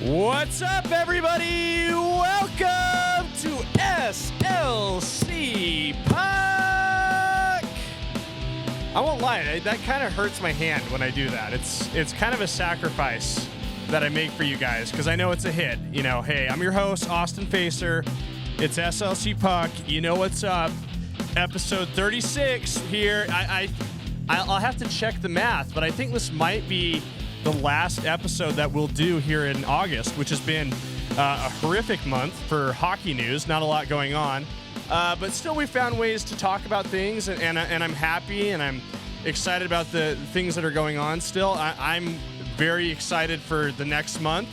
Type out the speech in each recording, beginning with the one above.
What's up, everybody? Welcome to SLC Puck. I won't lie, that kind of hurts my hand when I do that. It's kind of a sacrifice that I make for you guys because I know it's a hit. You know, hey, I'm your host, Austin Facer. It's SLC Puck. You know what's up? Episode 36 here. I'll have to check the math, but I think this might be the last episode that we'll do here in August, which has been a horrific month for hockey news. Not a lot going on, but still we found ways to talk about things, and I'm happy and I'm excited about the things that are going on still. I'm very excited for the next month.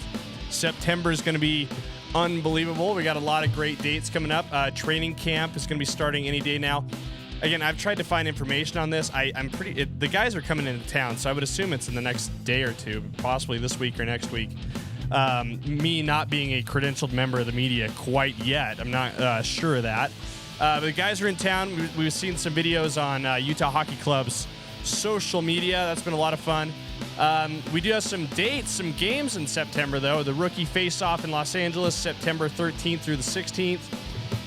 September is going to be unbelievable. We got a lot of great dates coming up. Training camp is going to be starting any day now. Again, I've tried to find information on this. The guys are coming into town, so I would assume it's in the next day or two, possibly this week or next week. Me not being a credentialed member of the media quite yet, I'm not sure of that. But the guys are in town. We've seen some videos on Utah Hockey Club's social media. That's been a lot of fun. We do have some dates, some games in September, though. The Rookie Face-Off in Los Angeles, September 13th through the 16th.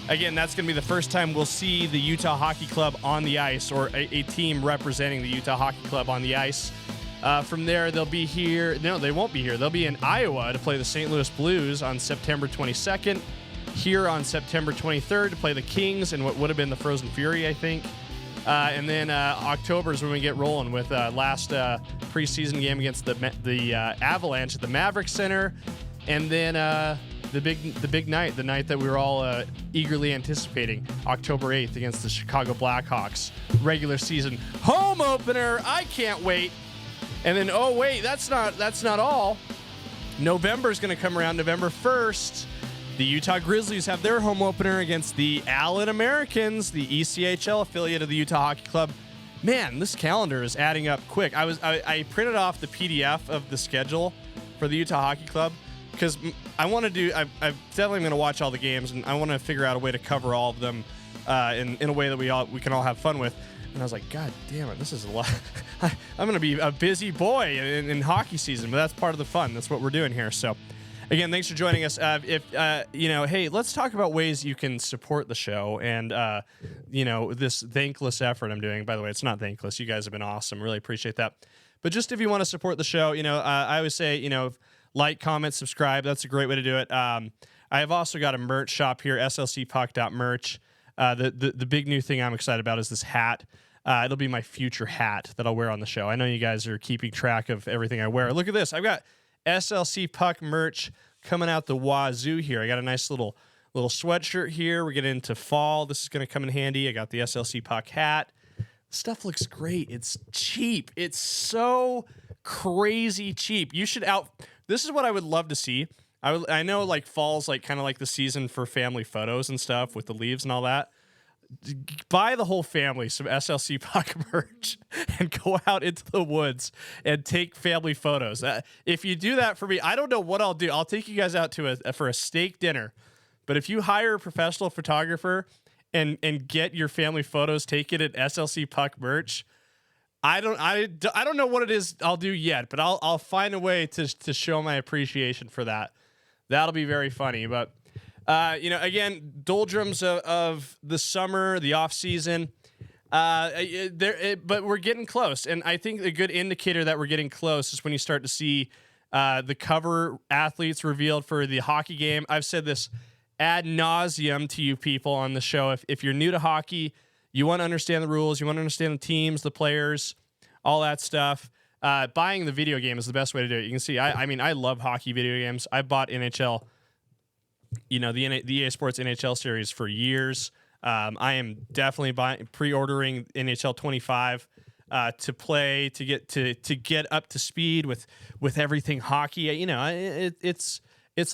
Again, that's going to be the first time we'll see the Utah Hockey Club on the ice, or a team representing the Utah Hockey Club on the ice. From there, they'll be here. No, they won't be here. They'll be in Iowa to play the St. Louis Blues on September 22nd. Here on September 23rd to play the Kings in what would have been the Frozen Fury, I think. And then October is when we get rolling with last preseason game against the Avalanche at the Maverik Center. And then the big night, the night that we were all eagerly anticipating, October 8th against the Chicago Blackhawks. Regular season home opener. I can't wait. And then, oh wait, that's not all. November is going to come around. November 1st, the Utah Grizzlies have their home opener against the Allen Americans, the ECHL affiliate of the Utah Hockey Club. Man, this calendar is adding up quick. I printed off the PDF of the schedule for the Utah Hockey Club because I want to do. I'm definitely going to watch all the games, and I want to figure out a way to cover all of them in a way that we can all have fun with. And I was like, God damn it, this is a lot. I'm going to be a busy boy in hockey season, but that's part of the fun. That's what we're doing here. So, again, thanks for joining us. Hey, let's talk about ways you can support the show and, this thankless effort I'm doing. By the way, it's not thankless. You guys have been awesome. Really appreciate that. But just if you want to support the show, I always say, like, comment, subscribe. That's a great way to do it. I have also got a merch shop here, slcpuck.merch. The big new thing I'm excited about is this hat. It'll be my future hat that I'll wear on the show. I know you guys are keeping track of everything I wear. Look at this. I've got SLC Puck merch coming out the wazoo here. I got a nice little sweatshirt here. We're getting into fall. This is going to come in handy. I got the SLC Puck hat. Stuff looks great. It's cheap. It's so crazy cheap. This is what I would love to see. I know like fall's like kind of like the season for family photos and stuff with the leaves and all that. Buy the whole family some SLC Puck merch and go out into the woods and take family photos. If you do that for me, I don't know what I'll do. I'll take you guys out for a steak dinner. But if you hire a professional photographer and get your family photos taken at SLC Puck merch, I don't know what it is I'll do yet, but I'll find a way to show my appreciation for that. That'll be very funny. But again, doldrums of the summer, the off season. But we're getting close, and I think a good indicator that we're getting close is when you start to see the cover athletes revealed for the hockey game. I've said this ad nauseum to you people on the show. If you're new to hockey, you want to understand the rules, you want to understand the teams, the players, all that stuff. Buying the video game is the best way to do it. You can see, I love hockey video games. I bought NHL, the EA Sports NHL series for years. I am definitely pre-ordering NHL 25 to play, to get up to speed with everything hockey. It's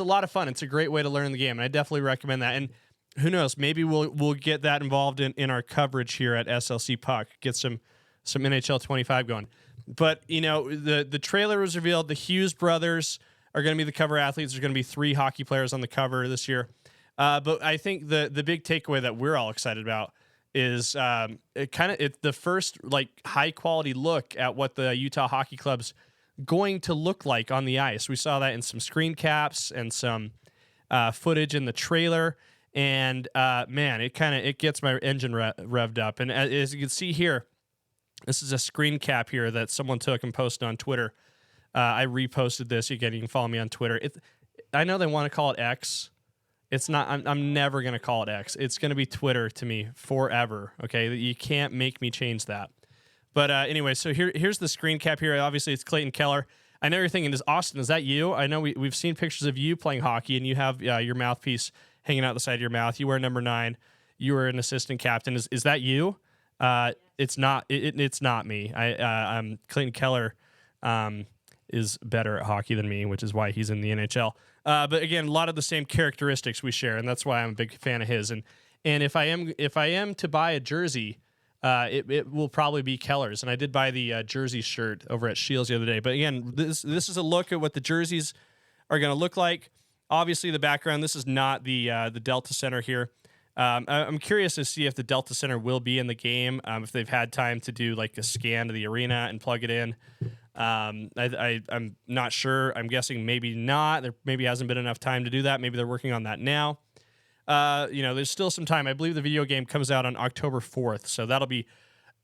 a lot of fun. It's a great way to learn the game, and I definitely recommend that. And who knows, maybe we'll get that involved in our coverage here at SLC Puck. Get some NHL 25 going. But, the trailer was revealed. The Hughes brothers are going to be the cover athletes. There's going to be 3 hockey players on the cover this year. But I think the big takeaway that we're all excited about is it's the first high quality look at what the Utah Hockey Club's going to look like on the ice. We saw that in some screen caps and some footage in the trailer. And man, it gets my engine revved up. And as you can see here, this is a screen cap here that someone took and posted on Twitter. I reposted this. You can follow me on Twitter. I know they want to call it X. It's not. I'm never going to call it X. It's going to be Twitter to me forever. Okay, you can't make me change that. But anyway, so here's the screen cap here. Obviously, it's Clayton Keller. I know you're thinking, Austin, is that you? I know we've seen pictures of you playing hockey, and you have your mouthpiece hanging out the side of your mouth. You wear number 9. You were an assistant captain. Is that you? It's not. It's not me. I'm Clayton Keller. Is better at hockey than me, which is why he's in the NHL. But again, a lot of the same characteristics we share, and that's why I'm a big fan of his. And if I am to buy a jersey, it will probably be Keller's. And I did buy the jersey shirt over at Shields the other day. But again, this is a look at what the jerseys are going to look like. Obviously, the background. This is not the Delta Center here. I'm curious to see if the Delta Center will be in the game. If they've had time to do like a scan to the arena and plug it in. I'm not sure. I'm guessing maybe not. There maybe hasn't been enough time to do that. Maybe they're working on that now. There's still some time. I believe the video game comes out on October 4th, so that'll be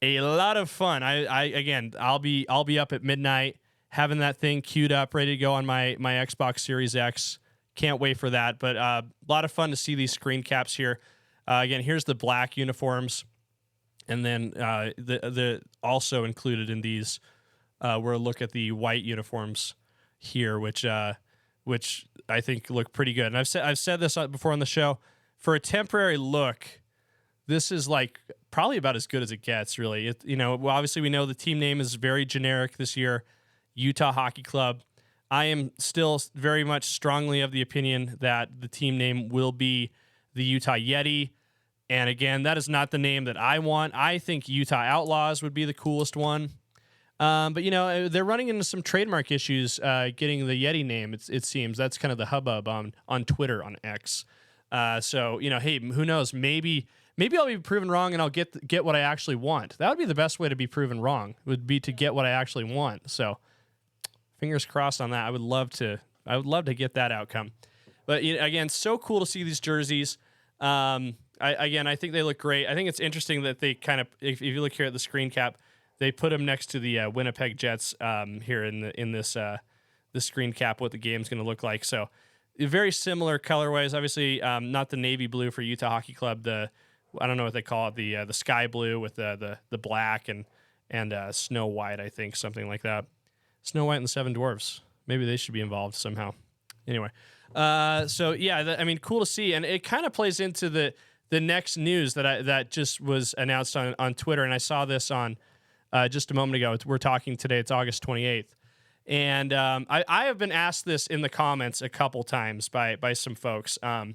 a lot of fun. I'll be up at midnight having that thing queued up, ready to go on my Xbox Series X. Can't wait for that. But a lot of fun to see these screen caps here. Again, here's the black uniforms, and then the also included in these. We're a look at the white uniforms here, which I think look pretty good. And I've said this before on the show. For a temporary look, this is like probably about as good as it gets, really. Obviously we know the team name is very generic this year, Utah Hockey Club. I am still very much strongly of the opinion that the team name will be the Utah Yeti. And again, that is not the name that I want. I think Utah Outlaws would be the coolest one. But they're running into some trademark issues getting the Yeti name. It seems that's kind of the hubbub on Twitter, on X. Hey, who knows? Maybe I'll be proven wrong and I'll get what I actually want. That would be the best way to be proven wrong. Would be to get what I actually want. So fingers crossed on that. I would love to get that outcome. But again, so cool to see these jerseys. I think they look great. I think it's interesting that they kind of, if you look here at the screen cap, they put them next to the Winnipeg Jets here in this screen cap, what the game's going to look like. So very similar colorways. Obviously, not the navy blue for Utah Hockey Club. I don't know what they call it. The sky blue with the black and snow white. I think something like that. Snow White and the Seven Dwarfs. Maybe they should be involved somehow. Anyway, cool to see, and it kind of plays into the next news that just was announced on Twitter, and I saw this on. Just a moment ago. We're talking today. It's August 28th. And I have been asked this in the comments a couple times by some folks. And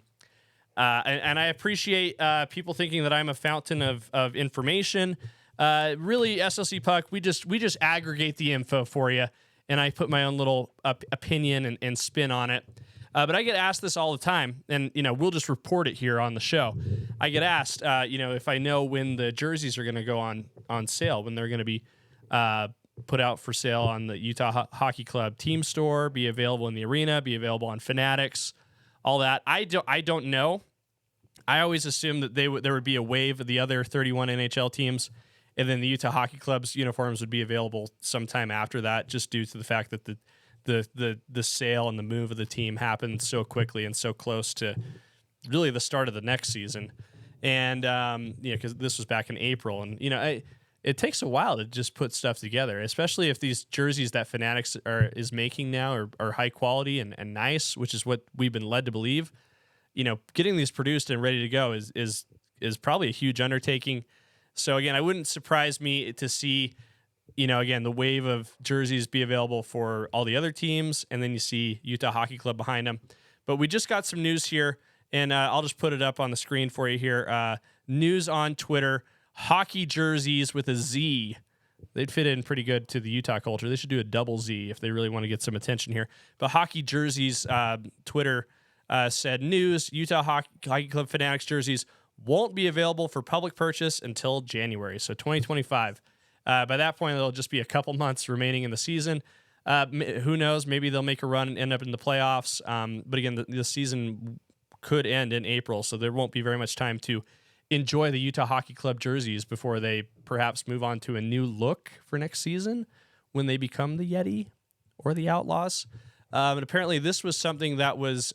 I appreciate people thinking that I'm a fountain of information. Really, SLC Puck, we just aggregate the info for you, and I put my own little opinion and spin on it. But I get asked this all the time, and we'll just report it here on the show. I get asked, if I know when the jerseys are going to go on sale, when they're going to be put out for sale on the Utah Hockey Club team store, be available in the arena, be available on Fanatics, all that. I don't know. I always assumed that there would be a wave of the other 31 NHL teams, and then the Utah Hockey Club's uniforms would be available sometime after that, just due to the fact that the sale and the move of the team happened so quickly and so close to really the start of the next season. And, because this was back in April. And, it takes a while to just put stuff together, especially if these jerseys that Fanatics is making now are high quality and nice, which is what we've been led to believe. Getting these produced and ready to go is probably a huge undertaking. So, again, it wouldn't surprise me to see again, the wave of jerseys be available for all the other teams, and then you see Utah Hockey Club behind them. But we just got some news here, and I'll just put it up on the screen for you here. News on Twitter, hockey jerseys with a Z. They'd fit in pretty good to the Utah culture. They should do a double Z if they really want to get some attention here. But hockey jerseys, Twitter said, news, Utah Hockey Club Fanatics jerseys won't be available for public purchase until January, so 2025. By that point, it'll just be a couple months remaining in the season. Who knows? Maybe they'll make a run and end up in the playoffs. But again, the season could end in April, so there won't be very much time to enjoy the Utah Hockey Club jerseys before they perhaps move on to a new look for next season when they become the Yeti or the Outlaws. And apparently this was something that was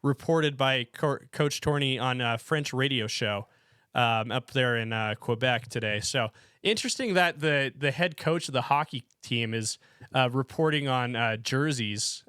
reported by Coach Tourney on a French radio show up there in Quebec today. So interesting that the head coach of the hockey team is reporting on jerseys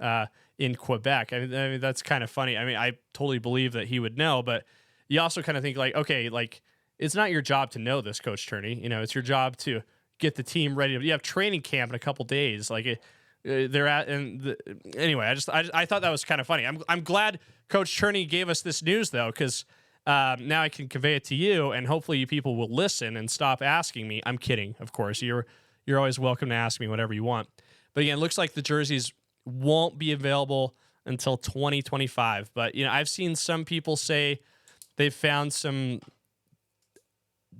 in Quebec. I mean, that's kind of funny. I mean, I totally believe that he would know, but you also kind of think like, okay, like it's not your job to know this, Coach Tourney. You know, it's your job to get the team ready. You have training camp in a couple days. Like they're at, and anyway, I thought that was kind of funny. I'm glad Coach Tourney gave us this news though, because now I can convey it to you, and hopefully you people will listen and stop asking me. I'm kidding, of course. You're always welcome to ask me whatever you want. But again, it looks like the jerseys won't be available until 2025. But you know, I've seen some people say they've found some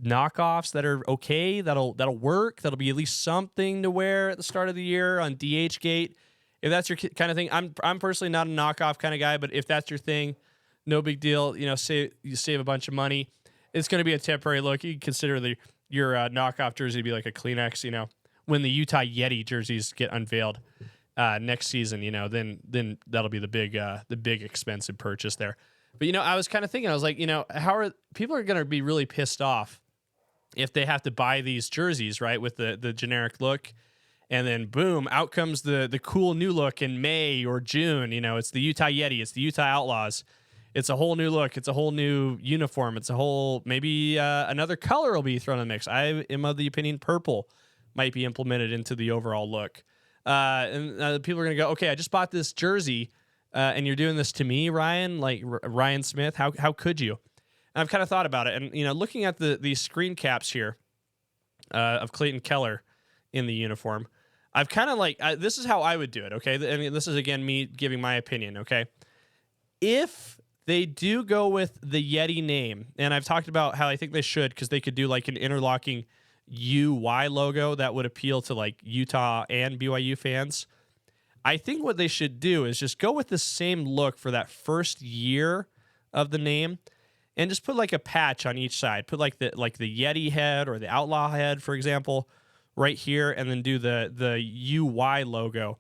knockoffs that are okay, that'll work, that'll be at least something to wear at the start of the year on DHgate. If that's your kind of thing, I'm personally not a knockoff kind of guy, but if that's your thing, no big deal. You know, you save a bunch of money. It's going to be a temporary look. You can consider your knockoff jersey to be like a Kleenex. You know, when the Utah Yeti jerseys get unveiled next season, you know, then that'll be the big expensive purchase there. But you know, I was kind of thinking, I was like, you know, people are going to be really pissed off if they have to buy these jerseys, right, with the generic look, and then boom, out comes the cool new look in May or June. You know, it's the Utah Yeti, it's the Utah Outlaws. It's a whole new look. It's a whole new uniform. It's a whole, maybe another color will be thrown in the mix. I am of the opinion purple might be implemented into the overall look. And people are going to go, okay, I just bought this jersey, and you're doing this to me, Ryan, like Ryan Smith. How could you? And I've kind of thought about it. And, you know, looking at these screen caps here of Clayton Keller in the uniform, I've kind of like, this is how I would do it, okay? I mean, this is, again, me giving my opinion, okay? If they do go with the Yeti name, and I've talked about how I think they should, because they could do like an interlocking UY logo that would appeal to like Utah and BYU fans. I think what they should do is just go with the same look for that first year of the name, and just put like a patch on each side. Put like the Yeti head or the Outlaw head, for example, right here, and then do the UY logo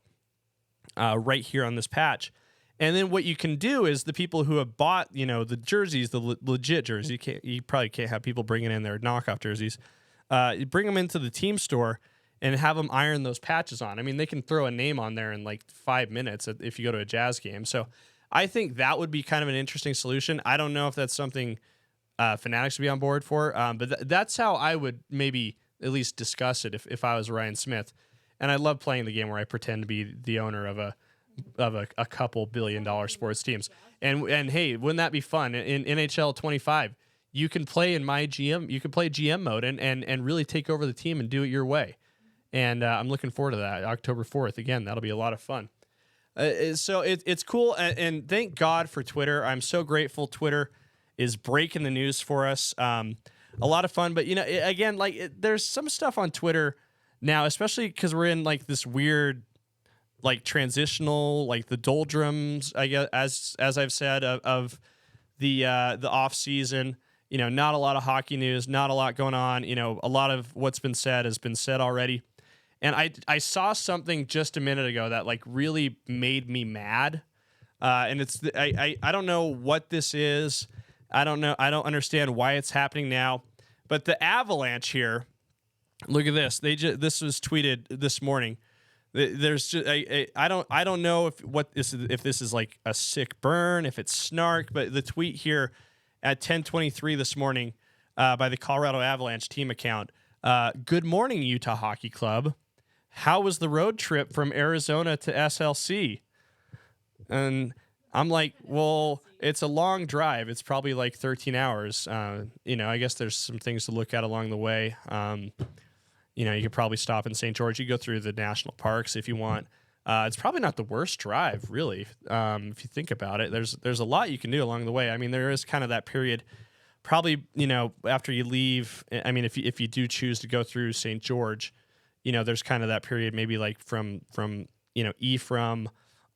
right here on this patch. And then what you can do is the people who have bought, you know, the jerseys, the legit jerseys, you probably can't have people bringing in their knockoff jerseys. You bring them into the team store and have them iron those patches on. I mean, they can throw a name on there in like 5 minutes if you go to a Jazz game. So I think that would be kind of an interesting solution. I don't know if that's something Fanatics would be on board for, but that's how I would maybe at least discuss it if I was Ryan Smith. And I love playing the game where I pretend to be the owner of a couple $1 billion sports teams. And hey, wouldn't that be fun? In NHL 25, you can play in my GM, you can play GM mode and really take over the team and do it your way. And I'm looking forward to that. October 4th, again, that'll be a lot of fun. So it's cool, and thank God for Twitter. I'm so grateful Twitter is breaking the news for us. A lot of fun, but you know, again, like there's some stuff on Twitter now, especially because we're in like this weird, like transitional, like the doldrums, I guess, as I've said, of the off season. You know, not a lot of hockey news, not a lot going on. You know, a lot of what's been said has been said already. And I saw something just a minute ago that like really made me mad. And it's I don't know what this is. I don't know. I don't understand why it's happening now. But the Avalanche here, look at this. This was tweeted this morning. There's just I don't know if this is like a sick burn, if it's snark, but the tweet here at 10:23 this morning by the Colorado Avalanche team account. Good morning, Utah Hockey Club. How was the road trip from Arizona to SLC? And I'm like, well, it's a long drive. It's probably like 13 hours. You know, I guess there's some things to look at along the way. You know, you could probably stop in St. George. You go through the national parks if you want. It's probably not the worst drive, really, if you think about it. There's a lot you can do along the way. I mean, there is kind of that period, probably, you know, after you leave. I mean, if you do choose to go through St. George, there's kind of that period, maybe like from Ephraim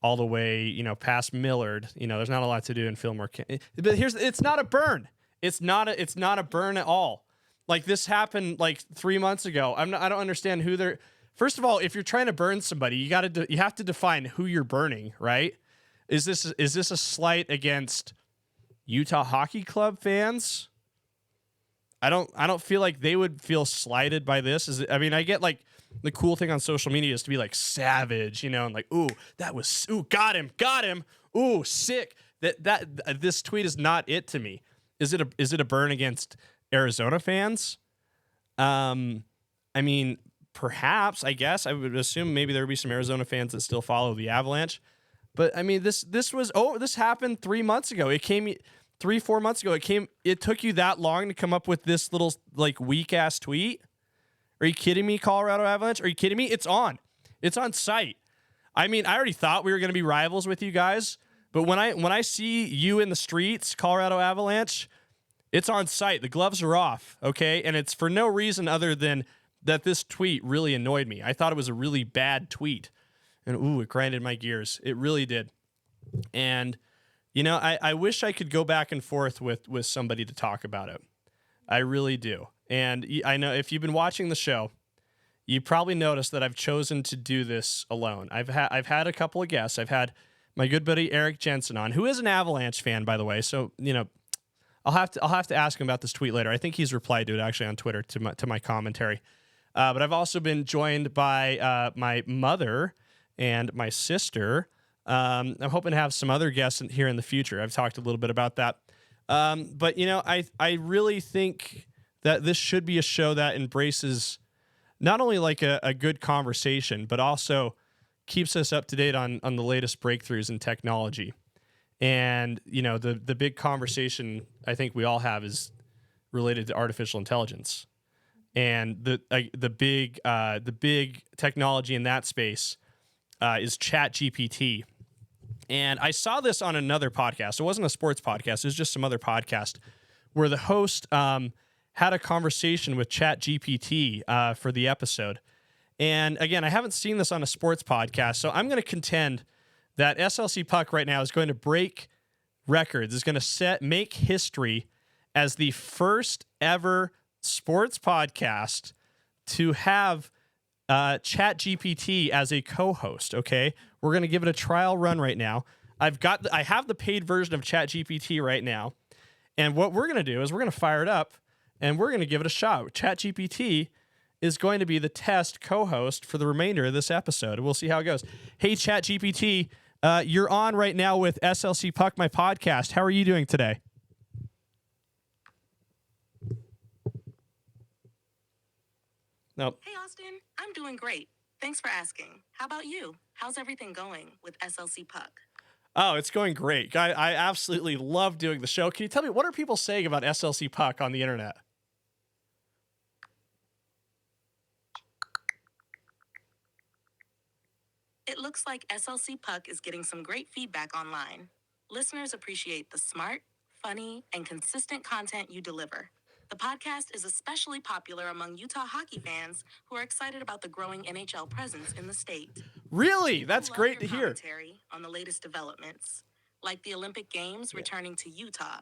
all the way, past Millard. There's not a lot to do in Fillmore. But it's not a burn. It's not a burn at all. Like, this happened like 3 months ago. I don't understand who they're. First of all, if you're trying to burn somebody, you have to define who you're burning, right? Is this a slight against Utah Hockey Club fans? I don't feel like they would feel slighted by this. I get like the cool thing on social media is to be like savage, and like, ooh, got him, ooh, sick. That this tweet is not it to me. Is it a burn against Arizona fans? Perhaps, I guess I would assume maybe there would be some Arizona fans that still follow the Avalanche. But this happened 3 months ago. It came 3-4 months ago. It took you that long to come up with this little like weak ass tweet? Are you kidding me, Colorado Avalanche? Are you kidding me? It's on site. I already thought we were going to be rivals with you guys, but when I see you in the streets, Colorado Avalanche, it's on site. The gloves are off, okay? And it's for no reason other than that this tweet really annoyed me. I thought it was a really bad tweet. And it grinded my gears. It really did. And, I wish I could go back and forth with somebody to talk about it. I really do. And I know if you've been watching the show, you probably noticed that I've chosen to do this alone. I've had a couple of guests. I've had my good buddy Eric Jensen on, who is an Avalanche fan, by the way. So, I'll have to ask him about this tweet later. I think he's replied to it actually on Twitter to my commentary. But I've also been joined by my mother and my sister. I'm hoping to have some other guests here in the future. I've talked a little bit about that. But I really think that this should be a show that embraces not only like a good conversation, but also keeps us up to date on the latest breakthroughs in technology. And, the big conversation I think we all have is related to artificial intelligence. And the big technology in that space is ChatGPT. And I saw this on another podcast. It wasn't a sports podcast. It was just some other podcast where the host had a conversation with ChatGPT for the episode. And again, I haven't seen this on a sports podcast, so I'm going to contend that SLC Puck right now is going to break records, is going to make history as the first ever sports podcast to have ChatGPT as a co-host. Okay, we're going to give it a trial run right now. I have the paid version of ChatGPT right now, and what we're going to do is we're going to fire it up and we're going to give it a shot. ChatGPT is going to be the test co-host for the remainder of this episode. We'll see how it goes. Hey, ChatGPT, you're on right now with SLC Puck, my podcast. How are you doing today? Nope. Hey, Austin. I'm doing great. Thanks for asking. How about you? How's everything going with SLC Puck? Oh, it's going great. I absolutely love doing the show. Can you tell me, what are people saying about SLC Puck on the internet? It looks like SLC Puck is getting some great feedback online. Listeners appreciate the smart, funny, and consistent content you deliver. The podcast is especially popular among Utah hockey fans who are excited about the growing NHL presence in the state. Really? That's great to hear. Commentary on the latest developments, like the Olympic Games returning to Utah,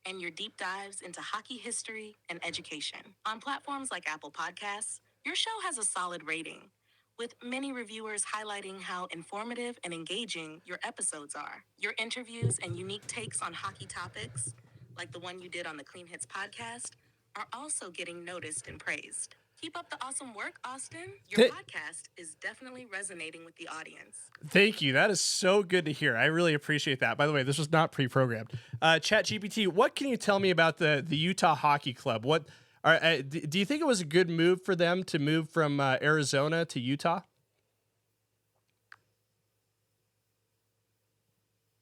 and your deep dives into hockey history and education. On platforms like Apple Podcasts, your show has a solid rating, with many reviewers highlighting how informative and engaging your episodes are. Your interviews and unique takes on hockey topics, like the one you did on the Clean Hits podcast, are also getting noticed and praised. Keep up the awesome work, Austin. Your podcast is definitely resonating with the audience. Thank you. That is so good to hear. I really appreciate that. By the way, this was not pre-programmed. ChatGPT, what can you tell me about the Utah Hockey Club? Do you think it was a good move for them to move from Arizona to Utah?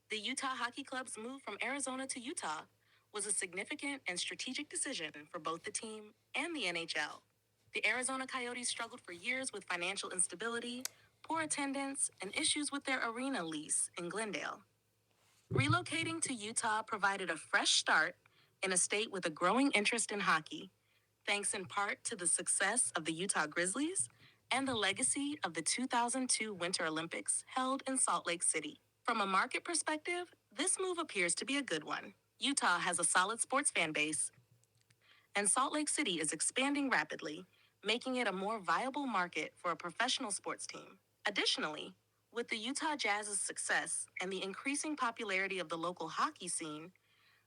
The Utah Hockey Club's move from Arizona to Utah was a significant and strategic decision for both the team and the NHL. The Arizona Coyotes struggled for years with financial instability, poor attendance, and issues with their arena lease in Glendale. Relocating to Utah provided a fresh start in a state with a growing interest in hockey, thanks in part to the success of the Utah Grizzlies and the legacy of the 2002 Winter Olympics held in Salt Lake City. From a market perspective, this move appears to be a good one. Utah has a solid sports fan base, and Salt Lake City is expanding rapidly, making it a more viable market for a professional sports team. Additionally, with the Utah Jazz's success and the increasing popularity of the local hockey scene,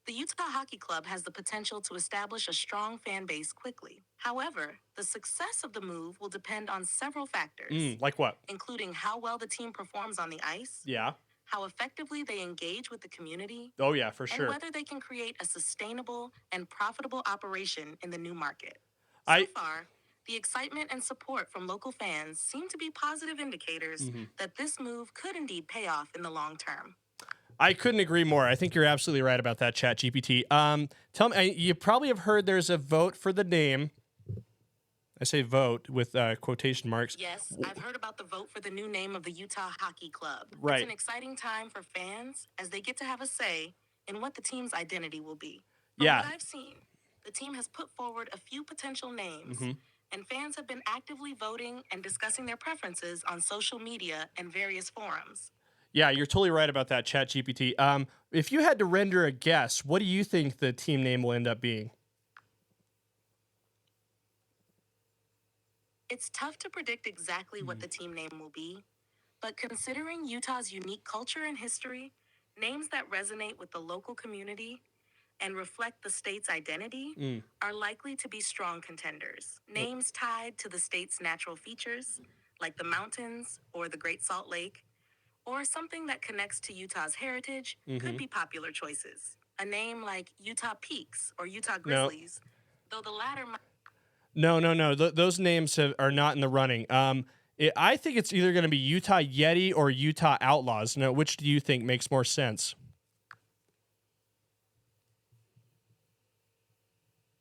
the Utah Hockey Club has the potential to establish a strong fan base quickly. However, the success of the move will depend on several factors, Like what? including how well the team performs on the ice, Yeah. how effectively they engage with the community, Oh, yeah, for and sure. whether they can create a sustainable and profitable operation in the new market. So I far, the excitement and support from local fans seem to be positive indicators that this move could indeed pay off in the long term. I couldn't agree more. I think you're absolutely right about that, ChatGPT. Tell me, you probably have heard there's a vote for the name. I say vote with quotation marks. Yes, I've heard about the vote for the new name of the Utah Hockey Club. Right. It's an exciting time for fans as they get to have a say in what the team's identity will be. From Yeah. what I've seen, the team has put forward a few potential names, and fans have been actively voting and discussing their preferences on social media and various forums. Yeah, you're totally right about that, ChatGPT. If you had to render a guess, what do you think the team name will end up being? It's tough to predict exactly what the team name will be, but considering Utah's unique culture and history, names that resonate with the local community and reflect the state's identity are likely to be strong contenders. Names tied to the state's natural features, like the mountains or the Great Salt Lake, or something that connects to Utah's heritage, could be popular choices. A name like Utah Peaks or Utah No. Grizzlies, though the latter might. No. Those names are not in the running. I think it's either going to be Utah Yeti or Utah Outlaws. Now, which do you think makes more sense?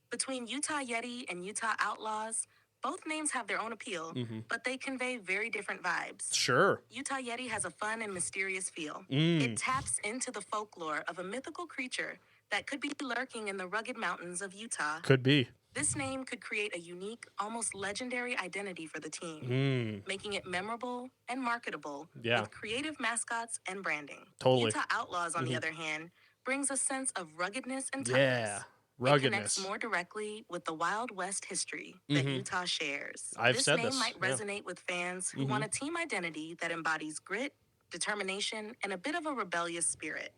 Between Utah Yeti and Utah Outlaws, both names have their own appeal, but they convey very different vibes. Sure. Utah Yeti has a fun and mysterious feel. It taps into the folklore of a mythical creature that could be lurking in the rugged mountains of Utah. Could be. This name could create a unique, almost legendary identity for the team, making it memorable and marketable with creative mascots and branding. Totally. Utah Outlaws, on the other hand, brings a sense of ruggedness and toughness. Yeah. It connects more directly with the Wild West history that Utah shares. This name might resonate with fans who want a team identity that embodies grit, determination, and a bit of a rebellious spirit.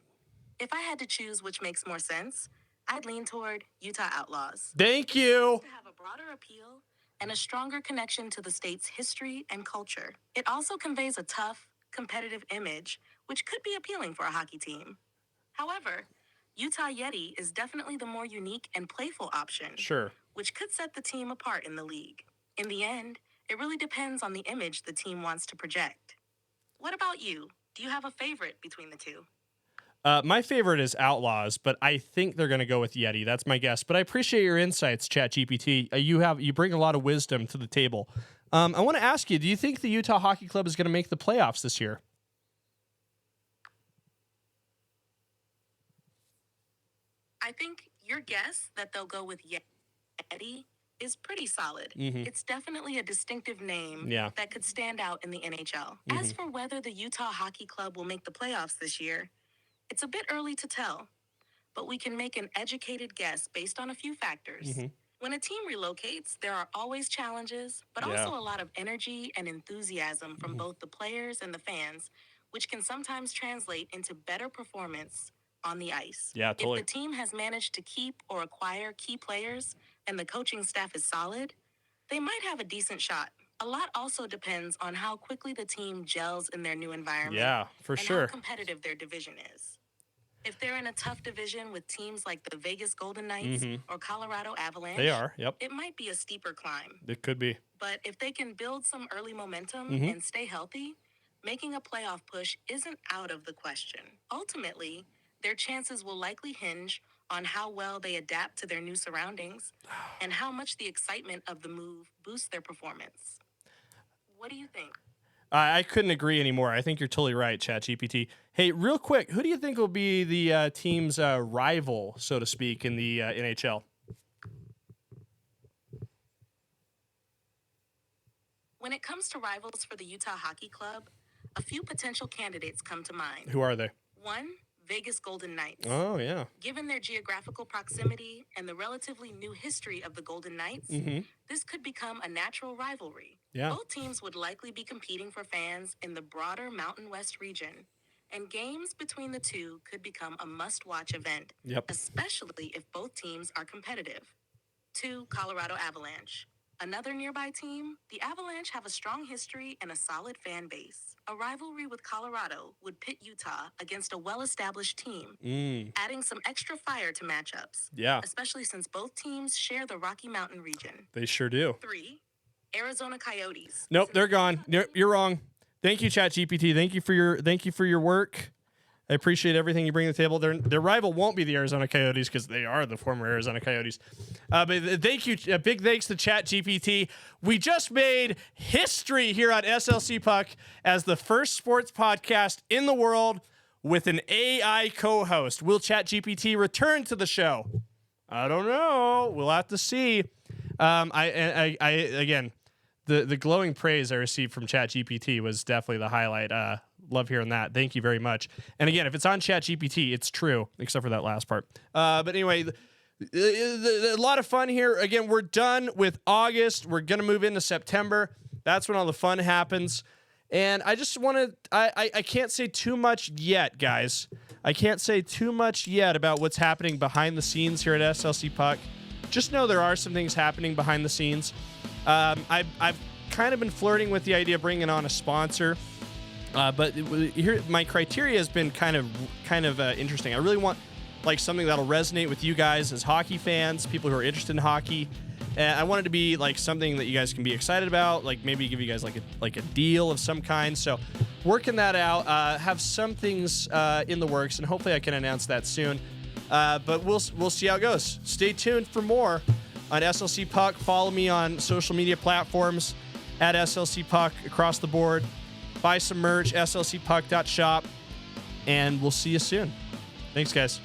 If I had to choose which makes more sense, I'd lean toward Utah Outlaws. Thank you. To have a broader appeal and a stronger connection to the state's history and culture. It also conveys a tough, competitive image, which could be appealing for a hockey team. However, Utah Yeti is definitely the more unique and playful option, Sure. which could set the team apart in the league. In the end, it really depends on the image the team wants to project. What about you? Do you have a favorite between the two? My favorite is Outlaws, but I think they're going to go with Yeti. That's my guess. But I appreciate your insights, ChatGPT. You bring a lot of wisdom to the table. I want to ask you, do you think the Utah Hockey Club is going to make the playoffs this year? I think your guess that they'll go with Yeti is pretty solid. It's definitely a distinctive name that could stand out in the NHL. As for whether the Utah Hockey Club will make the playoffs this year, it's a bit early to tell, but we can make an educated guess based on a few factors. When a team relocates, there are always challenges, but also a lot of energy and enthusiasm from both the players and the fans, which can sometimes translate into better performance on the ice. Yeah, totally. If the team has managed to keep or acquire key players and the coaching staff is solid, they might have a decent shot. A lot also depends on how quickly the team gels in their new environment. Yeah, for and sure. how competitive their division is. If they're in a tough division with teams like the Vegas Golden Knights or Colorado Avalanche, They are, yep. it might be a steeper climb. It could be. But if they can build some early momentum and stay healthy, making a playoff push isn't out of the question. Ultimately, their chances will likely hinge on how well they adapt to their new surroundings and how much the excitement of the move boosts their performance. What do you think? I couldn't agree anymore. I think you're totally right, ChatGPT. Hey, real quick, who do you think will be the team's rival, so to speak, in the NHL? When it comes to rivals for the Utah Hockey Club, a few potential candidates come to mind. Who are they? 1. Vegas Golden Knights. Oh, yeah. Given their geographical proximity and the relatively new history of the Golden Knights, this could become a natural rivalry. Yeah. Both teams would likely be competing for fans in the broader Mountain West region, and games between the two could become a must-watch event, especially if both teams are competitive. 2. Colorado Avalanche. Another nearby team, the Avalanche have a strong history and a solid fan base. A rivalry with Colorado would pit Utah against a well-established team, adding some extra fire to matchups. Yeah. Especially since both teams share the Rocky Mountain region. They sure do. 3. Arizona Coyotes. Nope, they're gone. You're wrong. Thank you, ChatGPT. Thank you for your work. I appreciate everything you bring to the table. Their rival won't be the Arizona Coyotes because they are the former Arizona Coyotes. But thank you. Big thanks to ChatGPT. We just made history here on SLC Puck as the first sports podcast in the world with an AI co-host. Will ChatGPT return to the show? I don't know. We'll have to see. Again, the glowing praise I received from ChatGPT was definitely the highlight. Love hearing that. Thank you very much. And again, if it's on ChatGPT, it's true, except for that last part. But anyway, a lot of fun here. Again, we're done with August. We're going to move into September. That's when all the fun happens. And I just want to, I can't say too much yet, guys. I can't say too much yet about what's happening behind the scenes here at SLC Puck. Just know there are some things happening behind the scenes. I've kind of been flirting with the idea of bringing on a sponsor. But here, my criteria has been kind of interesting. I really want like something that'll resonate with you guys as hockey fans, people who are interested in hockey. And I want it to be like something that you guys can be excited about. Like maybe give you guys like a deal of some kind. So working that out. Have some things in the works, and hopefully I can announce that soon. But we'll see how it goes. Stay tuned for more on SLC Puck. Follow me on social media platforms at SLC Puck across the board. Buy some merch, slcpuck.shop, and we'll see you soon. Thanks, guys.